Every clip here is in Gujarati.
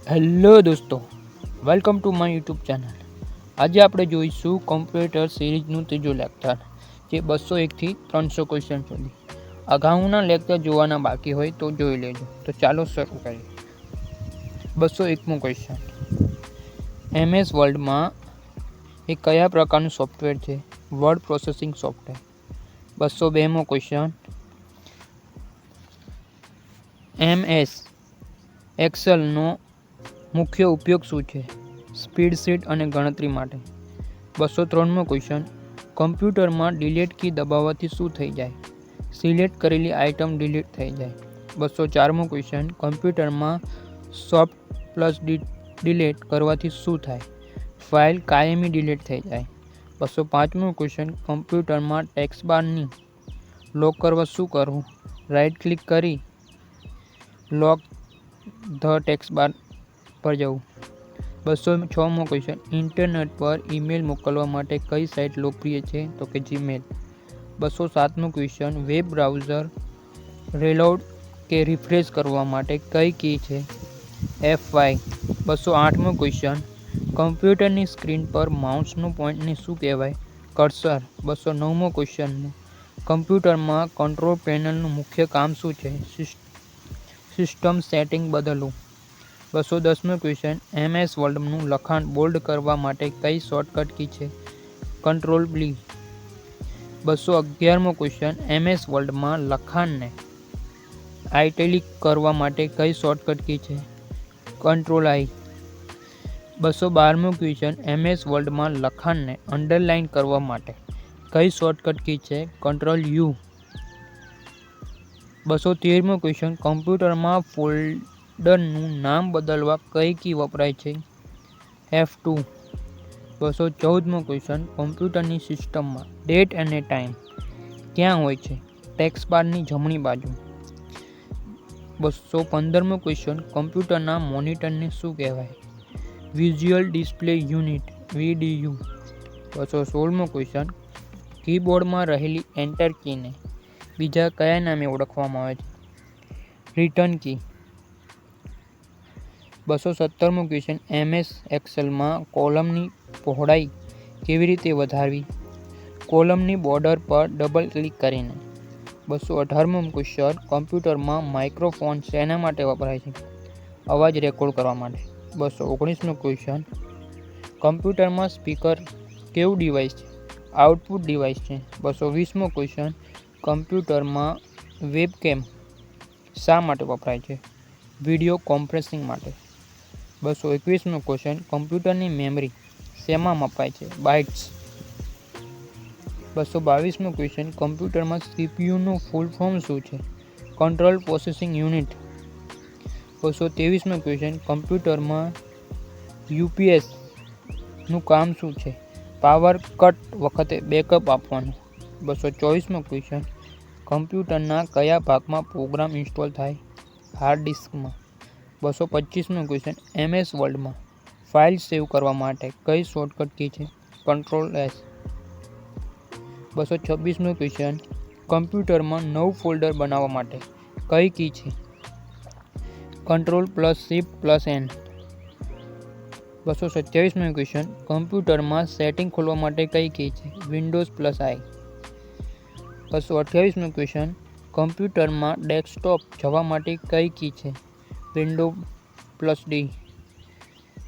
હેલો દોસ્તો, welcome to my YouTube channel. આજે આપણે જોઈશું કોમ્પ્યુટર સિરીઝનું ત્રીજું લેક્ચર, જે 201થી 300 ક્વેશ્ચન સુધી. અગાઉના લેક્ચર જોવાના બાકી હોય તો જોઈ લેજો. તો ચાલો શરૂ કરીએ. 201મો ક્વેશ્ચન, MS વર્લ્ડમાં એ કયા પ્રકારનું સોફ્ટવેર છે? Word processing software. 202મો ક્વેશ્ચન, MS એક્સેલનો મુખ્ય ઉપયોગ શું છે? સ્પ્રેડશીટ અને ગણતરી માટે. 203મો ક્વેશ્ચન, કમ્પ્યુટરમાં ડિલીટ કી દબાવવાથી શું થઈ જાય? સિલેક્ટ કરેલી આઇટમ ડિલીટ થઈ જાય. 204મો ક્વેશ્ચન, કમ્પ્યુટરમાં સોફ્ટ પ્લસ ડિલીટ કરવાથી શું થાય? ફાઇલ કાયમી ડિલીટ થઈ જાય. 205મો ક્વેશ્ચન, કમ્પ્યુટરમાં ટેક્સ્ટ બારની લોક કરવા શું કરવું? રાઇટ ક્લિક કરી લોક ધ ટેક્સ્ટ બાર પર જવું. 206મો ક્વેશ્ચન, ઇન્ટરનેટ પર ઈમેલ મોકલવા માટે કઈ સાઇટ લોકપ્રિય છે? તો કે જીમેલ. 207મો ક્વેશ્ચન, વેબ બ્રાઉઝર રીલોડ કે રિફ્રેશ કરવા માટે કઈ કી છે? F5. 208મો ક્વેશ્ચન, કમ્પ્યુટરની સ્ક્રીન પર માઉસનું પોઇન્ટરને શું કહેવાય? કર્સર. 209મો ક્વેશ્ચન, કમ્પ્યુટરમાં કંટ્રોલ પેનલનું મુખ્ય કામ શું છે? સિસ્ટમ સેટિંગ બદલવું. 210મો ક્વેશ્ચન, MS વર્લ્ડનું લખાણ બોલ્ડ કરવા માટે કઈ શોર્ટકટ કી છે? કંટ્રોલ-B. 211મો ક્વેશ્ચન, MS વર્લ્ડમાં લખાણને આઇટાલિક કરવા માટે કઈ શોર્ટકટ કી છે? કંટ્રોલ-I. 212મો ક્વેશ્ચન, MS વર્લ્ડમાં લખાણને અંડરલાઇન કરવા માટે કઈ શોર્ટકટ કી છે? કંટ્રોલ-U. 213મો ક્વેશ્ચન, કમ્પ્યુટરમાં ફોલ્ડરનું નામ બદલવા કઈ કી વપરાય છે? F2. 214મો ક્વેશ્ચન, કમ્પ્યુટરની સિસ્ટમમાં ડેટ અને ટાઈમ ક્યાં હોય છે? ટેક્સ્ટ બારની જમણી બાજુ. 215મો ક્વેશ્ચન, કમ્પ્યુટરના મોનિટરને શું કહેવાય? Visual display unit, VDU. 216મો ક્વેશ્ચન, કીબોર્ડમાં રહેલી એન્ટર કીને બીજા કયા નામે ઓળખવામાં આવે છે? Return key. 217મો ક્વેશ્ચન, MS એક્સેલમાં કોલમની પહોળાઈ કેવી રીતે વધારવી? કોલમની બોર્ડર પર ડબલ ક્લિક કરીને. 218મો ક્વેશ્ચન, કમ્પ્યુટરમાં માઇક્રોફોન શેના માટે વપરાય છે? અવાજ રેકોર્ડ કરવા માટે. 219મો ક્વેશ્ચન, કમ્પ્યુટરમાં સ્પીકર કેવું ડિવાઇસ છે? આઉટપુટ ડિવાઇસ છે. 220મો ક્વેશ્ચન, કમ્પ્યુટરમાં વેબકેમ શા માટે વપરાય છે? વિડિયો કોન્ફરન્સિંગ માટે. 221મો ક્વેશ્ચન, કમ્પ્યુટરની મેમરી શેમાં મપાય છે? બાઇટ્સ. 222મો ક્વેશ્ચન, કમ્પ્યુટરમાં CPUનું ફૂલ ફોર્મ શું છે? Control processing unit. 223મો ક્વેશ્ચન, કમ્પ્યુટરમાં UPS નું કામ શું છે? પાવર કટ વખતે બેકઅપ આપવાનું. 224મો ક્વેશ્ચન, કમ્પ્યુટરના કયા ભાગમાં પ્રોગ્રામ ઇન્સ્ટોલ થાય? હાર્ડ ડિસ્કમાં. 225મો ક્વેશ્ચન, MS વર્લ્ડમાં ફાઇલ સેવ કરવા માટે કઈ શોર્ટકટ કી છે? કંટ્રોલ-S. 226મો ક્વેશ્ચન, કમ્પ્યુટરમાં નવું ફોલ્ડર બનાવવા માટે કઈ કી છે? Ctrl+Shift+N. 227મો ક્વેશ્ચન, કમ્પ્યુટરમાં સેટિંગ ખોલવા માટે કઈ કી છે? Windows+I. 228મો ક્વેશ્ચન, કમ્પ્યુટરમાં ડેસ્કટોપ જવા માટે કઈ કી છે? Windows+D.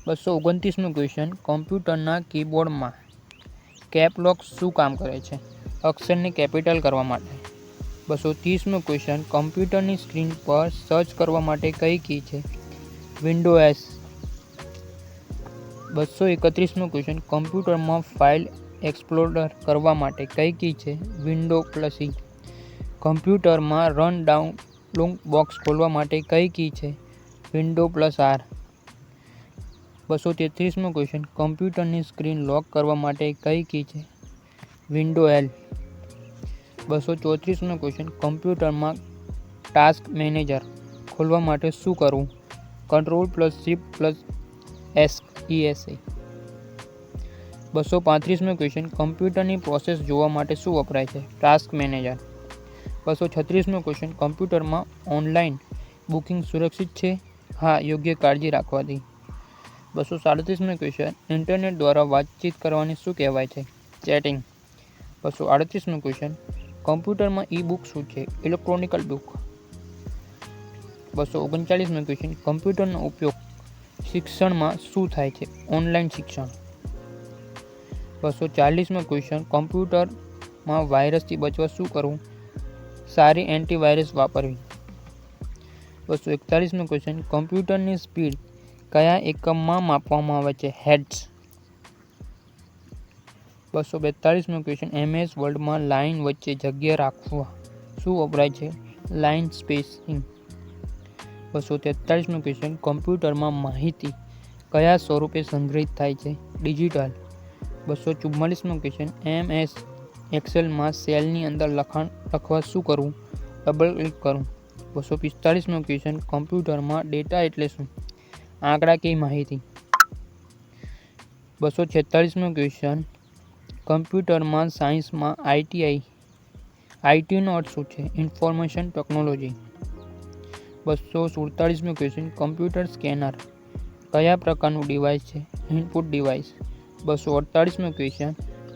229મો ક્વેશ્ચન, કમ્પ્યુટરના કીબોર્ડમાં કેપ લોક શું કામ કરે છે? અક્ષરને કેપિટલ કરવા માટે. 230મો ક્વેશ્ચન, કમ્પ્યુટરની સ્ક્રીન પર સર્ચ કરવા માટે કઈ કી છે? Windows. 231મો ક્વેશ્ચન, કમ્પ્યુટરમાં ફાઇલ એક્સપ્લોરર કરવા માટે કઈ કી છે? Windows+E. કમ્પ્યુટરમાં રન ડાયલોગ બોક્સ ખોલવા માટે કઈ કી છે? Windows+R. 233મો ક્વેશ્ચન, કમ્પ્યુટરની સ્ક્રીન લોક કરવા માટે કઈ કી છે? Windows-L. 234મો ક્વેશ્ચન, કમ્પ્યુટરમાં ટાસ્ક મેનેજર ખોલવા માટે શું કરવું? Ctrl+Shift+ESC. 235મો ક્વેશ્ચન, કમ્પ્યુટરની પ્રોસેસ જોવા માટે શું વપરાય છે? Task manager. 236મો ક્વેશ્ચન, કમ્પ્યુટરમાં ઓનલાઈન બુકિંગ સુરક્ષિત છે? હા, યોગ્ય કાળજી રાખવાથી. 237નો ક્વેશ્ચન, ઇન્ટરનેટ દ્વારા વાતચીત કરવાની શું કહેવાય છે? ચેટિંગ. 238નો ક્વેશ્ચન, કમ્પ્યુટરમાં ઈ બુક શું છે? ઇલેક્ટ્રોનિકલ બુક. 239નો ક્વેશ્ચન, કમ્પ્યુટરનો ઉપયોગ શિક્ષણમાં શું થાય છે? ઓનલાઈન શિક્ષણ. 240મો ક્વેશ્ચન, કમ્પ્યુટરમાં વાયરસથી બચવા શું કરવું? સારી એન્ટીવાયરસ વાપરવી. 241મો ક્વેશ્ચન, કમ્પ્યુટરની સ્પીડ કયા એકમમાં માપવામાં આવે છે? હેર્ટ્ઝ. 242મો ક્વેશ્ચન, MS વર્ડમાં લાઇન વચ્ચે જગ્યા રાખવા શું વપરાય છે? Line spacing. 243મો ક્વેશ્ચન, કમ્પ્યુટરમાં માહિતી કયા સ્વરૂપે સંગ્રહિત થાય છે? ડિજિટલ. 244મો ક્વેશ્ચન, MS એક્સેલમાં સેલની અંદર લખાણ લખવા શું કરવું? ડબલ ક્લિક કરવું. 245મો ક્વેશ્ચન, કમ્પ્યુટરમાં ડેટા એટલે શું? આંકડાકીય માહિતી. 246મો ક્વેશ્ચન, કમ્પ્યુટરમાં સાયન્સમાં આઈટીનો અર્થ શું છે? Information technology. 247મો ક્વેશ્ચન, કમ્પ્યુટર સ્કેનર કયા પ્રકારનું ડિવાઇસ છે? Input device. 248મો ક્વેશ્ચન,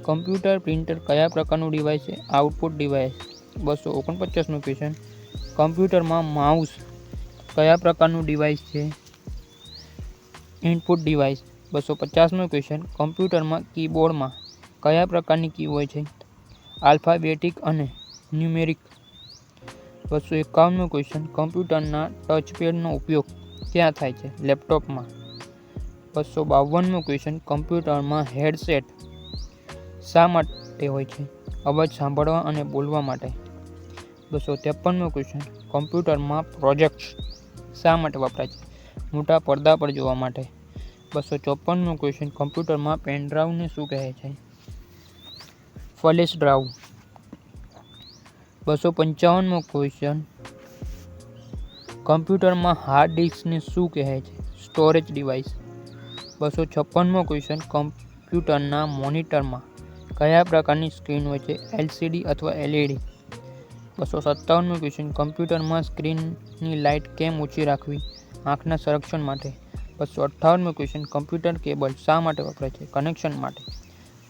કમ્પ્યુટર પ્રિન્ટર કયા પ્રકારનું ડિવાઇસ છે? Output device. 249મો ક્વેશ્ચન, કમ્પ્યુટરમાં માઉસ કયા પ્રકારનું ડિવાઇસ છે? Input device. 250મો ક્વેશ્ચન, કમ્પ્યુટરમાં કીબોર્ડમાં કયા પ્રકારની કી હોય છે? આલ્ફાબેટિક અને ન્યુમેરિક. 251મો ક્વેશ્ચન, કમ્પ્યુટરના ટચપેડનો ઉપયોગ ક્યાં થાય છે? લેપટોપમાં. 252મો ક્વેશ્ચન, કમ્પ્યુટરમાં હેડસેટ શા માટે હોય છે? અવાજ સાંભળવા અને બોલવા માટે. 253મો ક્વેશ્ચન, કમ્પ્યુટરમાં પ્રોજેક્ટ્સ શા માટે વપરાય છે? મોટા પડદા પર જોવા માટે. 254મો ક્વેશ્ચન, કમ્પ્યુટરમાં પેનડ્રાઈવને શું કહે છે? Flash drive. 255મો ક્વેશ્ચન, કમ્પ્યુટરમાં હાર્ડ ડિસ્કને શું કહે છે? Storage device. 256મો ક્વેશ્ચન, કમ્પ્યુટરના મોનિટરમાં કયા પ્રકારની સ્ક્રીન હોય છે? LCD અથવા LED. 257મો ક્વેશ્ચન, કમ્પ્યુટરમાં સ્ક્રીનની લાઇટ કેમ ઓછી રાખવી? આંખના સંરક્ષણ માટે. 258મો ક્વેશ્ચન, કમ્પ્યુટર કેબલ શા માટે વપરાય છે? કનેક્શન માટે.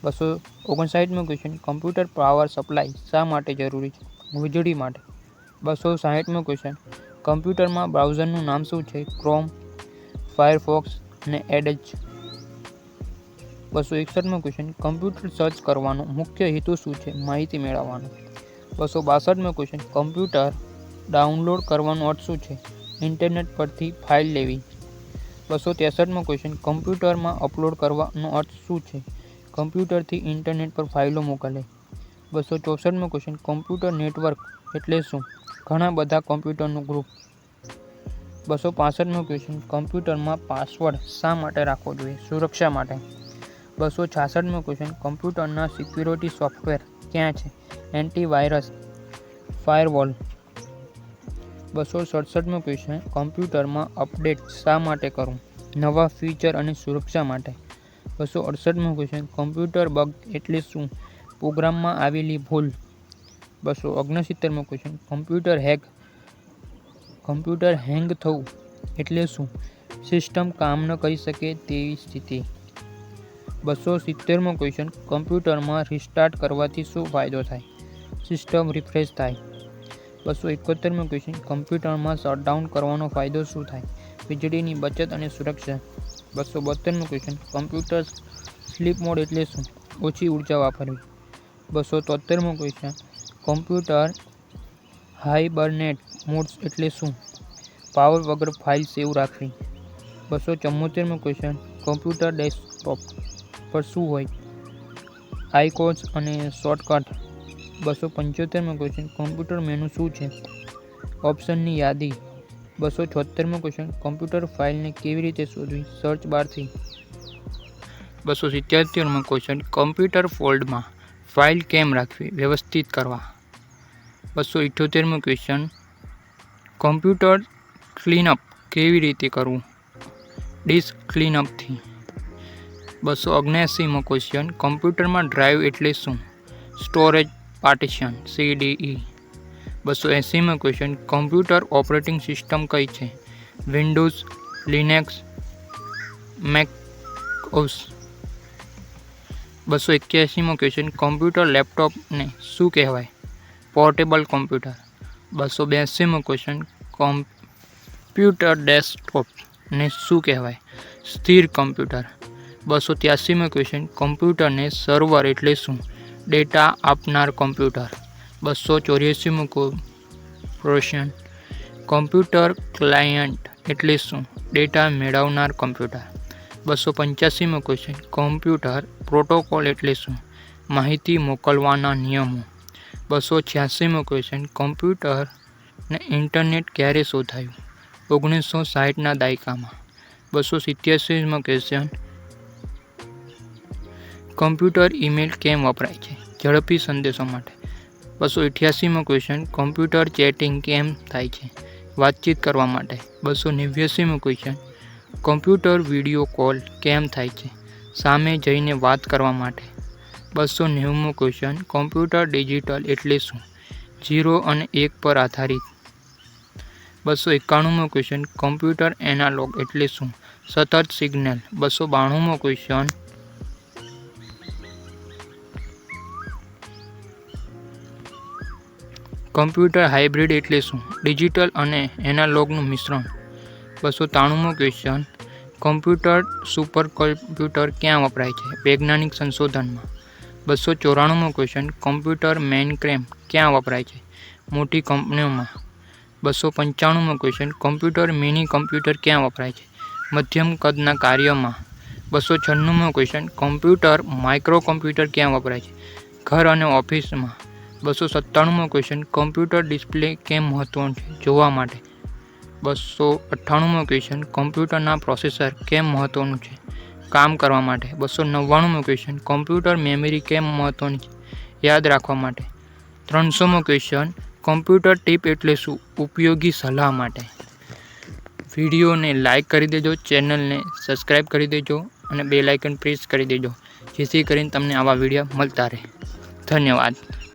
259મો ક્વેશ્ચન, કમ્પ્યુટર પાવર સપ્લાય શા માટે જરૂરી છે? વીજળી માટે. 260મો ક્વેશ્ચન, કમ્પ્યુટરમાં બ્રાઉઝરનું નામ શું છે? ક્રોમ, ફાયરફોક્સ અને એડજ. 261મો ક્વેશ્ચન, કમ્પ્યુટર સર્ચ કરવાનો મુખ્ય હેતુ શું છે? માહિતી મેળવવાનો. 262મો ક્વેશ્ચન, કમ્પ્યુટર ડાઉનલોડ કરવાનો અર્થ શું છે? ઇન્ટરનેટ પરથી ફાઇલ લેવી. 263મો ક્વેશ્ચન, કમ્પ્યુટરમાં અપલોડ કરવાનો અર્થ શું છે? કમ્પ્યુટરથી ઇન્ટરનેટ પર ફાઇલો મોકલે. 264મો ક્વેશ્ચન, કમ્પ્યુટર નેટવર્ક એટલે શું? ઘણા બધા કમ્પ્યુટરનું ગ્રુપ. 265મો ક્વેશ્ચન, કમ્પ્યુટરમાં પાસવર્ડ શા માટે રાખવો જોઈએ? સુરક્ષા માટે. 266મો ક્વેશ્ચન, કમ્પ્યુટરના સિક્યુરિટી સોફ્ટવેર ક્યાં છે? Antivirus, firewall. 267મો ક્વેશ્ચન, કમ્પ્યુટરમાં અપડેટ શા માટે કરવું? નવા ફીચર અને સુરક્ષા માટે. 268મો ક્વેશ્ચન, કમ્પ્યુટર બગ એટલે શું? પ્રોગ્રામમાં આવેલી ભૂલ. 269મો ક્વેશ્ચન, કમ્પ્યુટર હેંગ થવું એટલે શું? સિસ્ટમ કામ ન કરી શકે તેવી સ્થિતિ. 270મો ક્વેશ્ચન, કમ્પ્યુટરમાં રિસ્ટાર્ટ કરવાથી શું ફાયદો થાય? સિસ્ટમ રિફ્રેશ થાય. 271મો ક્વેશ્ચન, કમ્પ્યુટરમાં શટડાઉન કરવાનો ફાયદો શું થાય? વીજળીની બચત અને સુરક્ષા. 272મો ક્વેશ્ચન, કમ્પ્યુટર સ્લીપ મોડ એટલે શું? ઓછી ઉર્જા વાપરવી. 273મો ક્વેશ્ચન, કમ્પ્યુટર હાઇબરનેટ મોડ્સ એટલે શું? પાવર વગર ફાઇલ સેવ રાખવી. 274મો ક્વેશ્ચન, કમ્પ્યુટર ડેસ્કટોપ પર શું હોય? આઇકોન્સ અને શોર્ટકટ. 275મો ક્વેશ્ચન, કમ્પ્યુટર મેનુ શું છે? ઓપ્શનની યાદી. 276મો ક્વેશ્ચન, કમ્પ્યુટર ફાઇલને કેવી રીતે શોધવી? સર્ચ બારથી. 277મો ક્વેશ્ચન, કમ્પ્યુટર ફોલ્ડરમાં ફાઇલ કેમ રાખવી? વ્યવસ્થિત કરવા. 278મો ક્વેશ્ચન, કમ્પ્યુટર ક્લીનઅપ કેવી રીતે કરવું? ડિસ્ક ક્લીનઅપથી. 279મો ક્વેશ્ચન, કમ્પ્યુટરમાં ડ્રાઈવ એટલે શું? Storage partition, CDE. 280મો ક્વેશ્ચન, કમ્પ્યુટર ઓપરેટિંગ સિસ્ટમ કઈ છે? Windows, Linux, Mac OS. 281મો ક્વેશ્ચન કોમ્પ્યુટર લેપટોપને શું કહેવાય? Portable computer. 282મો ક્વેશ્ચન કોમ્પ્યુટર ડેસ્કટોપને શું કહેવાય? સ્થિર કોમ્પ્યુટર. 283મો ક્વેશ્ચન કોમ્પ્યુટરને સર્વર એટલે શું? ડેટા આપનાર કોમ્પ્યુટર. 284મો ક્વેશ્ચન કોમ્પ્યુટર ક્લાયન્ટ એટલે શું? ડેટા મેળવનાર કોમ્પ્યુટર. 285મો ક્વેશ્ચન કોમ્પ્યુટર પ્રોટોકોલ એટલે શું? માહિતી મોકલવાના નિયમો. 286મો ક્વેશ્ચન કોમ્પ્યુટરને ઇન્ટરનેટ ક્યારે શોધાયું? 1960ના દાયકામાં. 287મો ક્વેશ્ચન કોમ્પ્યુટર ઈમેલ કેમ વપરાય છે? ઝડપી સંદેશો માટે. 288મો ક્વેશ્ચન કોમ્પ્યુટર ચેટિંગ કેમ થાય છે? વાતચીત કરવા માટે. 289મો ક્વેશ્ચન કોમ્પ્યુટર વિડીયો કોલ કેમ થાય છે? સામે જઈને વાત કરવા માટે. 290મો ક્વેશ્ચન કોમ્પ્યુટર ડિજિટલ એટલે શું? 0 અને 1 પર આધારિત. 291મો ક્વેશ્ચન કોમ્પ્યુટર એનાલોગ એટલે શું? સતત સિગ્નલ. 292મો ક્વેશ્ચન કોમ્પ્યુટર હાઇબ્રિડ એટલે શું? ડિજિટલ અને એનાલોગનું મિશ્રણ. 293મો ક્વેશ્ચન કોમ્પ્યુટર સુપર કોમ્પ્યુટર ક્યાં વપરાય છે? વૈજ્ઞાનિક સંશોધનમાં. 294મો ક્વેશ્ચન કોમ્પ્યુટર મેઇનફ્રેમ ક્યાં વપરાય છે? મોટી કંપનીઓમાં. 295મો ક્વેશ્ચન કોમ્પ્યુટર મિની કમ્પ્યુટર ક્યાં વપરાય છે? મધ્યમ કદના કાર્યમાં. 296મો ક્વેશ્ચન કોમ્પ્યુટર માઇક્રો કમ્પ્યુટર ક્યાં વપરાય છે? ઘર અને ઓફિસમાં. 297મો ક્વેશ્ચન કોમ્પ્યુટર ડિસ્પ્લે કેમ મહત્વનું છે? જોવા માટે. 298મો ક્વેશ્ચન કોમ્પ્યુટરના પ્રોસેસર કેમ મહત્વનું છે? કામ કરવા માટે. 299મો ક્વેશ્ચન કોમ્પ્યુટર મેમરી કેમ મહત્વની છે? યાદ રાખવા માટે. 300મો ક્વેશ્ચન કોમ્પ્યુટર ટીપ એટલે શું? ઉપયોગી સલાહ માટે. વિડીયોને લાઇક કરી દેજો, ચેનલને સબસ્ક્રાઈબ કરી દેજો અને બેલ આઇકન પ્રેસ કરી દેજો જેથી કરીને તમને આવા વિડીયો મળતા રહે. ધન્યવાદ.